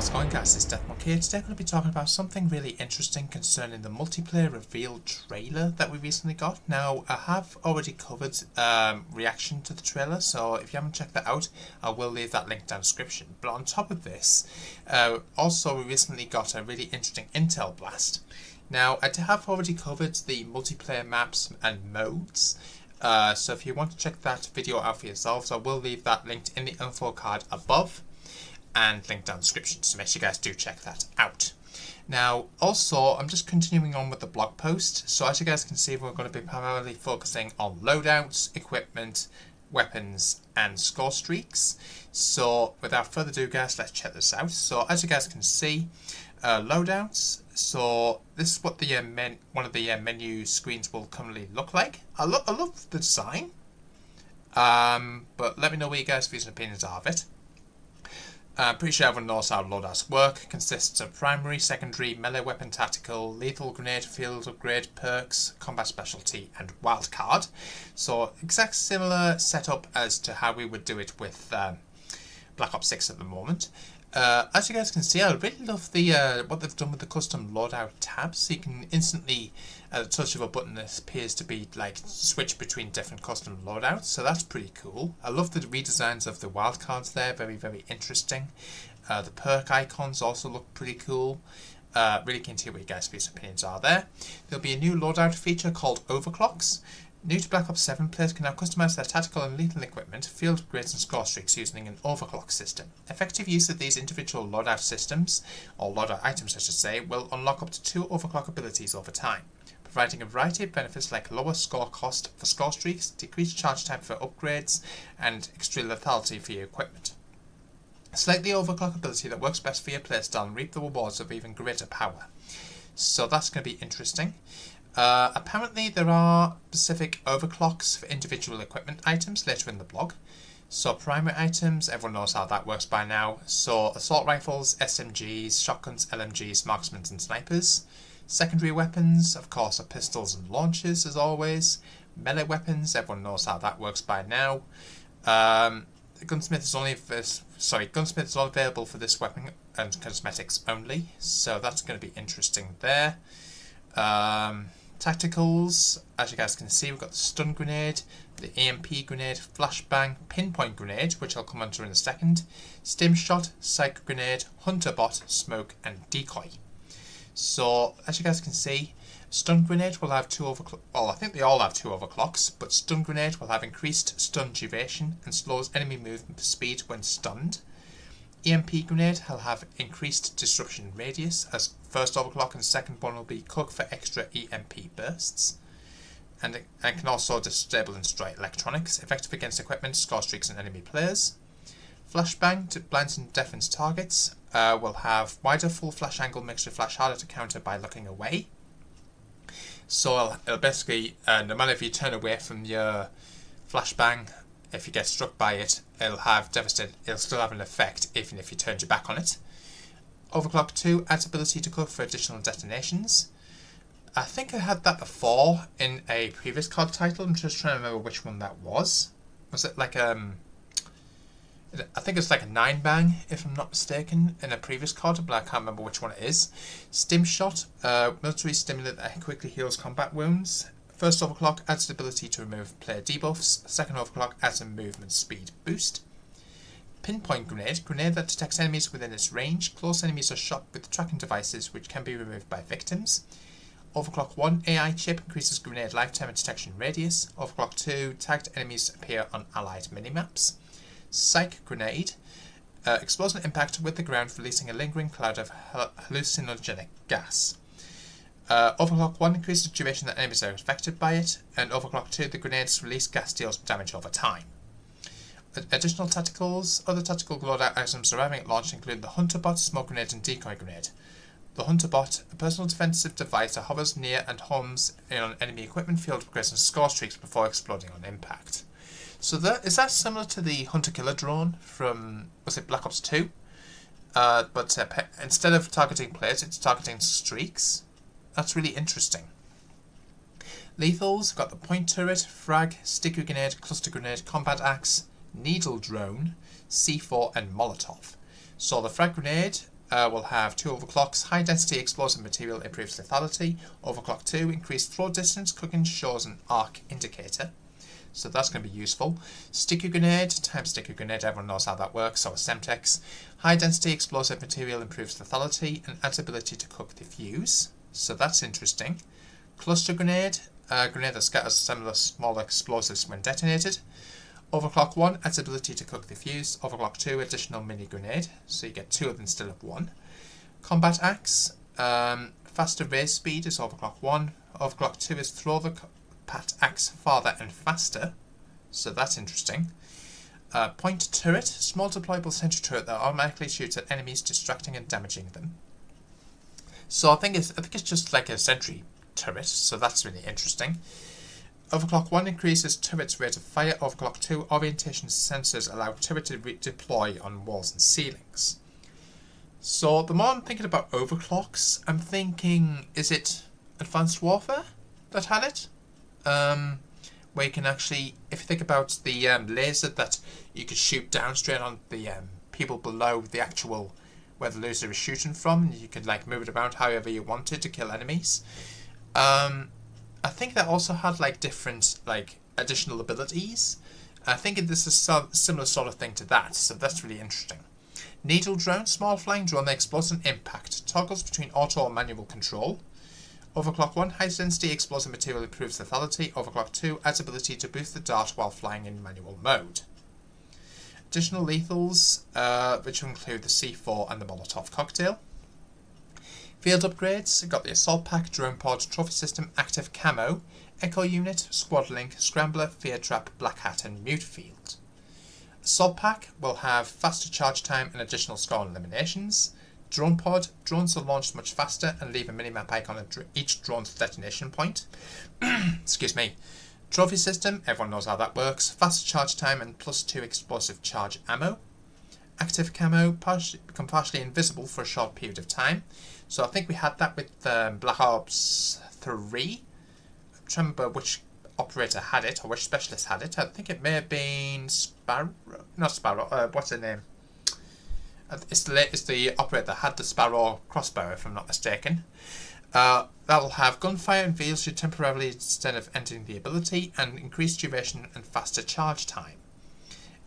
How's it going, guys? It's Deathmark here. Today I'm going to be talking about something really interesting concerning the multiplayer reveal trailer that we recently got. Now, I have already covered reaction to the trailer, so if you haven't checked that out, I will leave that link down in the description. But on top of this, also we recently got a really interesting intel blast. Now, I have already covered the multiplayer maps and modes, so if you want to check that video out for yourselves, I will leave that linked in the info card above and link down in the description, so make sure you guys do check that out. Now, also, I'm just continuing on with the blog post. So as you guys can see, we're going to be primarily focusing on loadouts, equipment, weapons, and score streaks. So without further ado, guys, let's check this out. So as you guys can see, loadouts. So this is what the one of the menu screens will currently look like. I love the design, but let me know what you guys' views and opinions are of it. I'm pretty sure everyone knows how loadouts work. It consists of primary, secondary, melee weapon, tactical, lethal grenade, field upgrade, perks, combat specialty, and wildcard. So exact similar setup as to how we would do it with Black Ops 6 at the moment. As you guys can see, I really love the what they've done with the custom loadout tabs. So you can instantly, at the touch of a button, it appears to be like switch between different custom loadouts. So that's pretty cool. I love the redesigns of the wildcards there. Very, very interesting. The perk icons also look pretty cool. Really keen to hear what you guys' views and opinions are there. There'll be a new loadout feature called Overclocks. New to Black Ops 7, players can now customize their tactical and lethal equipment, field upgrades and score streaks using an overclock system. Effective use of these individual loadout systems, or loadout items I should say, will unlock up to 2 overclock abilities over time, providing a variety of benefits like lower score cost for score streaks, decreased charge time for upgrades, and extreme lethality for your equipment. Select the overclock ability that works best for your playstyle and reap the rewards of even greater power. So that's going to be interesting. Apparently there are specific overclocks for individual equipment items later in the blog. So primary items, everyone knows how that works by now. So assault rifles, SMGs, shotguns, LMGs, marksmen and snipers. Secondary weapons, of course, are pistols and launchers as always. Melee weapons, everyone knows how that works by now. Gunsmith is only available for this weapon and cosmetics only. So that's going to be interesting there. Tacticals, as you guys can see, we've got the stun grenade, the EMP grenade, flashbang, pinpoint grenade, which I'll come on to in a second, stim shot, psych grenade, hunter bot, smoke, and decoy. So as you guys can see, stun grenade will have 2 overclocks. Well, I think they all have 2 overclocks, but stun grenade will have increased stun duration and slows enemy movement speed when stunned. EMP grenade will have increased disruption radius, as first overclock and second one will be cook for extra EMP bursts, and can also disable and destroy electronics, effective against equipment, score streaks and enemy players. Flashbang to blinds and deafens targets, will have wider full flash angle, makes your flash harder to counter by looking away. So it'll basically, no matter if you turn away from your flashbang, if you get struck by it, it'll still have an effect even if you turned your back on it. Overclock 2 adds ability to cook for additional detonations. I think I had that before in a previous COD title. I'm just trying to remember which one that was. Was it like I think it's like a 9-bang, if I'm not mistaken, in a previous COD, but I can't remember which one it is. Stim shot, military stimulant that quickly heals combat wounds. First overclock adds the ability to remove player debuffs. Second overclock adds a movement speed boost. Pinpoint grenade, grenade that detects enemies within its range. Close enemies are shot with tracking devices which can be removed by victims. Overclock 1 AI chip increases grenade lifetime and detection radius. Overclock 2 tagged enemies appear on allied minimaps. Psych grenade, explodes an impact with the ground, releasing a lingering cloud of hallucinogenic gas. Overclock 1 increases the duration that enemies are affected by it, and Overclock 2, the grenades release gas deals damage over time. Additional tacticals, other tactical loadout items arriving at launch include the hunter bot, smoke grenade, and decoy grenade. The hunter bot, a personal defensive device that hovers near and homes in on enemy equipment, field upgrades, and score streaks before exploding on impact. So is that similar to the hunter killer drone from, was it Black Ops 2? But instead of targeting players, it's targeting streaks. That's really interesting. Lethals, we've got the point turret, frag, sticky grenade, cluster grenade, combat axe, needle drone, C4 and Molotov. So the frag grenade will have 2 overclocks. High density explosive material improves lethality. Overclock 2, increased throw distance. Cooking shows an arc indicator. So that's going to be useful. Sticky grenade, times sticky grenade, everyone knows how that works, so a Semtex. High density explosive material improves lethality and adds ability to cook the fuse. So that's interesting. Cluster grenade, a grenade that scatters similar small explosives when detonated. Overclock 1 adds ability to cook the fuse. Overclock 2, additional mini grenade, so you get 2 of them instead of 1. Combat axe, faster raise speed is overclock 1. Overclock 2 is throw the combat axe farther and faster, so that's interesting. Point turret, small deployable sentry turret that automatically shoots at enemies, distracting and damaging them. So I think it's just like a sentry turret, so that's really interesting. Overclock 1 increases turret's rate of fire. Overclock 2, orientation sensors allow turret to deploy on walls and ceilings. So the more I'm thinking about overclocks, I'm thinking, is it Advanced Warfare that had it? Where you can actually, if you think about the laser that you could shoot down straight on the people below the actual where the laser is shooting from, you could like move it around however you wanted to kill enemies. I think that also had like different like additional abilities. I think this is a similar sort of thing to that, so that's really interesting. Needle drone, small flying drone that explodes on impact, toggles between auto or manual control. Overclock 1, high density explosive material improves lethality. Overclock 2 adds ability to boost the dart while flying in manual mode. Additional lethals, which will include the C4 and the Molotov cocktail. Field upgrades, got the Assault Pack, Drone Pod, Trophy System, Active Camo, Echo Unit, Squad Link, Scrambler, Fear Trap, Black Hat and Mute Field. Assault Pack will have faster charge time and additional score on eliminations. Drone Pod, drones are launched much faster and leave a minimap icon at each drone's detonation point. Excuse me. Trophy System, everyone knows how that works. Faster charge time and +2 explosive charge ammo. Active Camo, become partially invisible for a short period of time. So I think we had that with Black Ops 3. I'm trying to remember which operator had it, or which specialist had it. I think it may have been Sparrow. Not Sparrow, what's her name? It's the operator that had the Sparrow crossbow, if I'm not mistaken. That will have gunfire and veils you temporarily instead of ending the ability, and increased duration and faster charge time.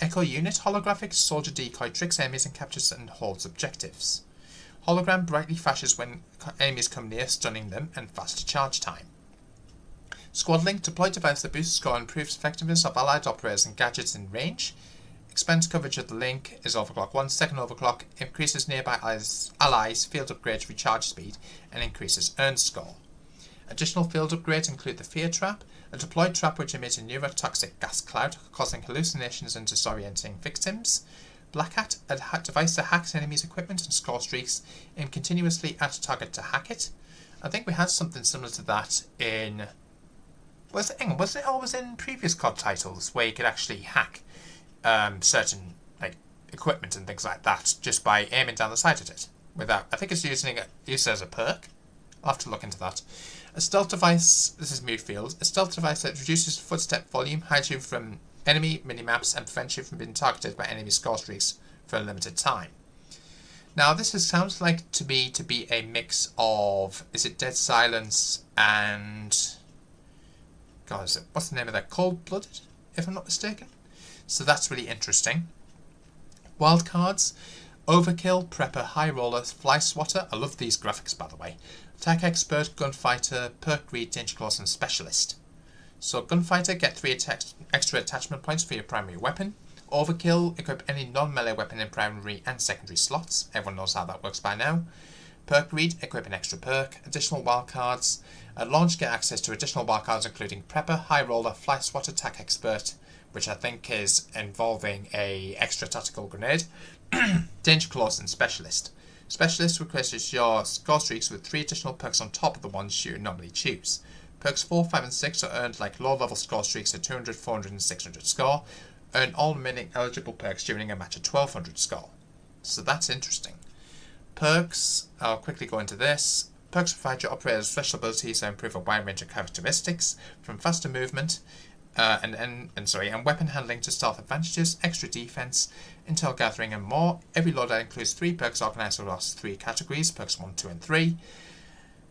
Echo Unit, holographic soldier decoy tricks enemies and captures and holds objectives. Hologram brightly flashes when enemies come near, stunning them, and faster charge time. Squad Link, deploy device that boosts score and improves effectiveness of allied operators and gadgets in range. Expands coverage of the link is overclock 1. Second overclock increases nearby allies' field upgrade recharge speed and increases earned score. Additional field upgrades include the Fear Trap, a deployed trap which emits a neurotoxic gas cloud, causing hallucinations and disorienting victims. Black Hat, a device that hacks enemies' equipment and score streaks, and continuously at target to hack it. I think we had something similar to that in... Was it always in previous COD titles where you could actually hack certain like equipment and things like that just by aiming down the side of it? Without, I think it's used as a perk. I'll have to look into that. A stealth device, this is Moodfield, a stealth device that reduces footstep volume, hides you from enemy minimaps and prevents you from being targeted by enemy score streaks for a limited time. Now this sounds like to me to be a mix of, is it Dead Silence and, God, what's the name of that? Cold Blooded, if I'm not mistaken. So that's really interesting. Wildcards, Overkill, Prepper, High Roller, Fly Swatter. I love these graphics, by the way. Attack Expert, Gunfighter, Perk Read, Danger Clause and Specialist. So Gunfighter, get 3 extra attachment points for your primary weapon. Overkill, equip any non-melee weapon in primary and secondary slots. Everyone knows how that works by now. Perk Read, equip an extra perk. Additional wildcards. At launch, get access to additional wildcards including Prepper, High Roller, Fly Swatter, Attack Expert, which I think is involving a extra tactical grenade. Danger Clause and Specialist. Specialist requires your score streaks with 3 additional perks on top of the ones you normally choose. Perks 4, 5 and 6 are earned like low-level score streaks at 200, 400 and 600 score. Earn all remaining eligible perks during a match at 1200 score. So that's interesting. Perks, I'll quickly go into this. Perks provide your operators special abilities that improve a wide range of characteristics, from faster movement, and weapon handling to stealth advantages, extra defense, intel gathering, and more. Every loadout includes 3 perks organised across 3 categories, perks 1, 2, and 3.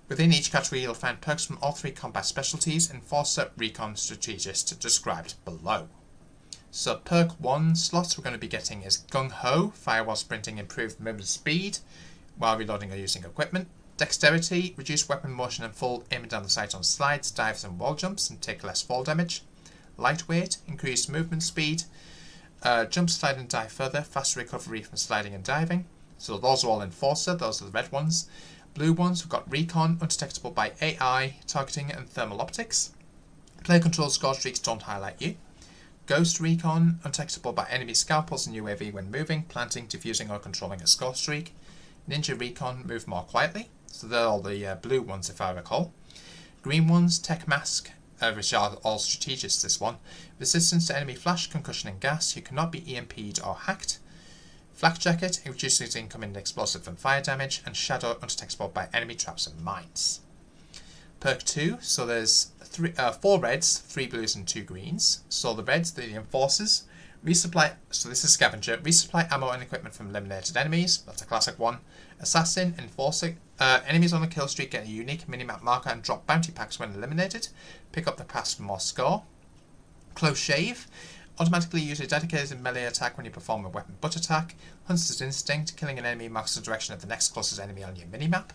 Within each category, you'll find perks from all 3 combat specialties, Enforcer, Recon, Strategist, described below. So perk 1 slots we're going to be getting is Gung Ho, fire while sprinting, improved movement speed while reloading or using equipment. Dexterity, reduce weapon motion and fall, aiming down the sight on slides, dives, and wall jumps, and take less fall damage. Lightweight, increased movement speed, jump, slide, and dive further, faster recovery from sliding and diving. So those are all Enforcer, those are the red ones. Blue ones, we've got Recon, undetectable by AI, targeting, and thermal optics. Player control score streaks don't highlight you. Ghost Recon, undetectable by enemy scalpels and UAV when moving, planting, diffusing, or controlling a score streak. Ninja Recon, move more quietly. So they're all the blue ones if I recall. Green ones, Tech Mask, which are all strategists this one. Resistance to enemy flash, concussion, and gas. You cannot be EMP'd or hacked. Flak Jacket, it reduces incoming explosive and fire damage. And Shadow, undetectable by enemy traps and mines. Perk 2, so there's 4 reds, 3 blues, and 2 greens. So the reds, the Enforcers. Resupply, so this is Scavenger. Resupply ammo and equipment from eliminated enemies. That's a classic one. Assassin, Enforcer. Enemies on a kill streak get a unique minimap marker and drop bounty packs when eliminated. Pick up the pass for more score. Close Shave. Automatically use a dedicated melee attack when you perform a weapon butt attack. Hunter's Instinct. Killing an enemy marks the direction of the next closest enemy on your minimap.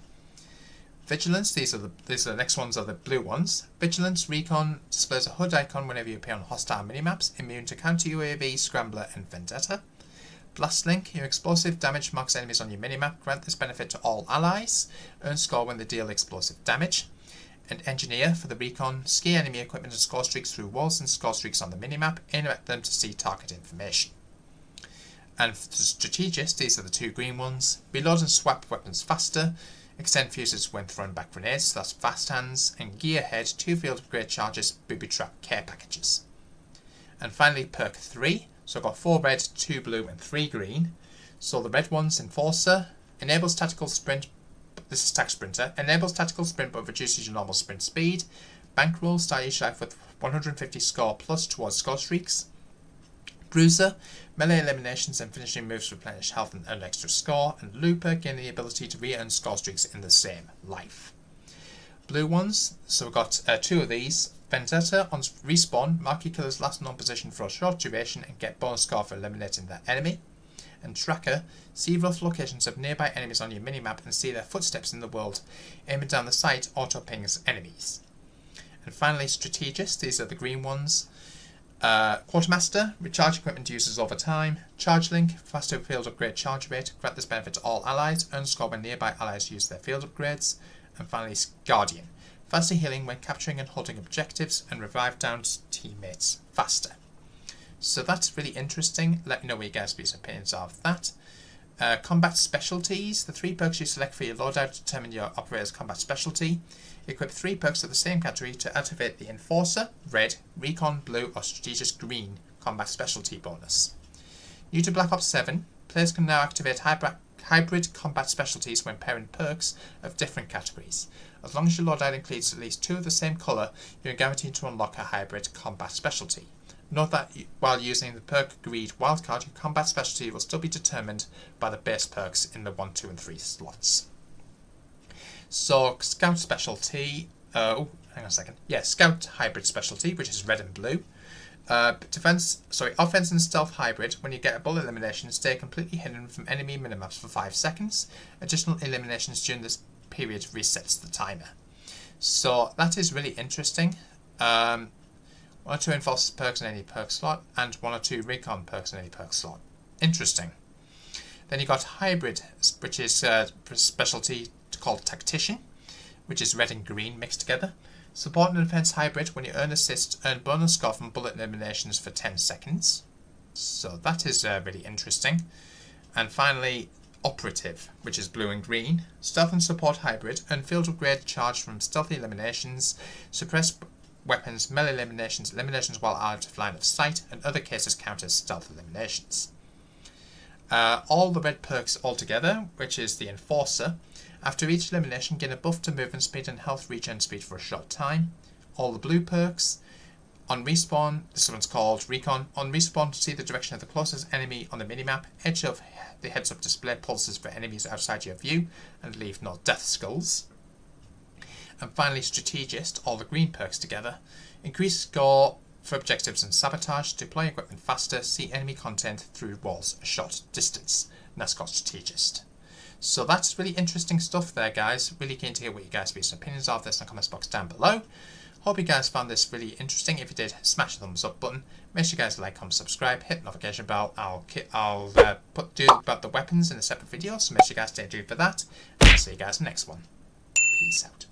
Vigilance, these are the next ones, are the blue ones. Vigilance Recon displays a HUD icon whenever you appear on hostile minimaps, immune to counter UAV, Scrambler, and Vendetta. Blast Link, your explosive damage marks enemies on your minimap, grant this benefit to all allies, earn score when they deal explosive damage. And Engineer, for the Recon, ski enemy equipment and score streaks through walls and score streaks on the minimap, aim at them to see target information. And for the Strategist, these are the 2 green ones. Reload and swap weapons faster. Extend fuses when throwing back grenades, so that's fast hands, and Gearhead, 2 field upgrade charges, booby trap care packages. And finally perk 3, so I've got 4 red, 2 blue, and 3 green. So the red one's Enforcer, enables tactical sprint, this is Tac Sprinter, enables tactical sprint but reduces your normal sprint speed. Bankroll, start each life with 150 score plus towards score streaks. Bruiser, melee eliminations and finishing moves replenish health and earn extra score, and Looper, gain the ability to re-earn score streaks in the same life. Blue ones, so we've got 2 of these. Vendetta, on respawn, mark your killer's last known position for a short duration and get bonus score for eliminating that enemy. And Tracker, see rough locations of nearby enemies on your minimap and see their footsteps in the world. Aiming down the sight auto pings enemies. And finally Strategist, these are the green ones. Quartermaster, recharge equipment uses over time. Charge Link, faster field upgrade charge rate, grant this benefit to all allies, earn score when nearby allies use their field upgrades. And finally Guardian, faster healing when capturing and holding objectives, and revive downed teammates faster. So that's really interesting. Let me know what you guys' opinions are of that. Combat specialties, the 3 perks you select for your loadout determine your operator's combat specialty. Equip 3 perks of the same category to activate the Enforcer, red, Recon, blue, or Strategist green combat specialty bonus. New to Black Ops 7, players can now activate hybrid combat specialties when pairing perks of different categories. As long as your loadout includes at least 2 of the same colour, you are guaranteed to unlock a hybrid combat specialty. Note that while using the perk agreed wildcard, your combat specialty will still be determined by the base perks in the 1, 2, and 3 slots. So Scout specialty, Scout hybrid specialty, which is red and blue. Offense and stealth hybrid, when you get a bullet elimination, stay completely hidden from enemy minimaps for 5 seconds. Additional eliminations during this period resets the timer. So that is really interesting. 1 or 2 Enforcer perks in any perk slot, and 1 or 2 Recon perks in any perk slot. Interesting. Then you got Hybrid, which is a specialty called Tactician, which is red and green mixed together. Support and Defense Hybrid, when you earn assist, earn bonus score from bullet eliminations for 10 seconds. So that is really interesting. And finally, Operative, which is blue and green. Stealth and Support Hybrid, earn field upgrade charge from stealthy eliminations, suppress weapons, melee eliminations, eliminations while out of line of sight, and other cases count as stealth eliminations. All the red perks altogether, which is the Enforcer. After each elimination, gain a buff to movement speed and health regen speed for a short time. All the blue perks. On respawn, this one's called Recon. On respawn, see the direction of the closest enemy on the minimap. Edge of the heads-up display pulses for enemies outside your view and leave no death skulls. And finally, Strategist, all the green perks together. Increase score for objectives and sabotage, deploy equipment faster, see enemy content through walls a short distance. And that's called Strategist. So that's really interesting stuff there, guys. Really keen to hear what you guys' views and opinions of this in the comments box down below. Hope you guys found this really interesting. If you did, smash the thumbs up button. Make sure you guys like, comment, subscribe, hit the notification bell. I'll do about the weapons in a separate video, so make sure you guys stay tuned for that. And I'll see you guys in the next one. Peace out.